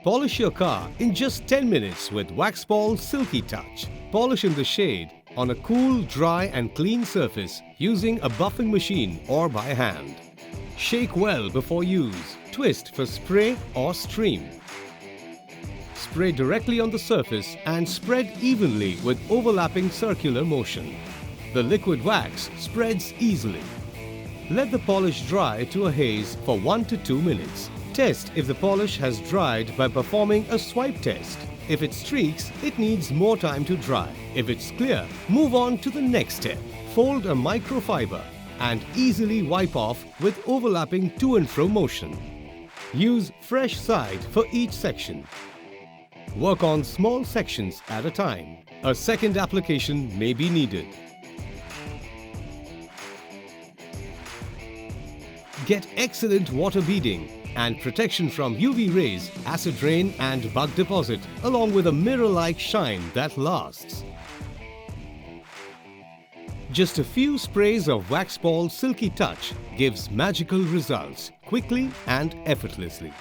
Polish your car in just 10 minutes with Waxpol Silky Touch. Polish in the shade on a cool, dry and clean surface using a buffing machine or by hand. Shake well before use. Twist for spray or stream. Spray directly on the surface and spread evenly with overlapping circular motion. The liquid wax spreads easily. Let the polish dry to a haze for 1 to 2 minutes. Test if the polish has dried by performing a swipe test. If it streaks, it needs more time to dry. If it's clear, move on to the next step. Fold a microfiber and easily wipe off with overlapping to and fro motion. Use fresh side for each section. Work on small sections at a time. A second application may be needed. Get excellent water beading and protection from UV rays, acid rain and bug deposit, along with a mirror-like shine that lasts. Just a few sprays of Waxpol Silky Touch gives magical results quickly and effortlessly.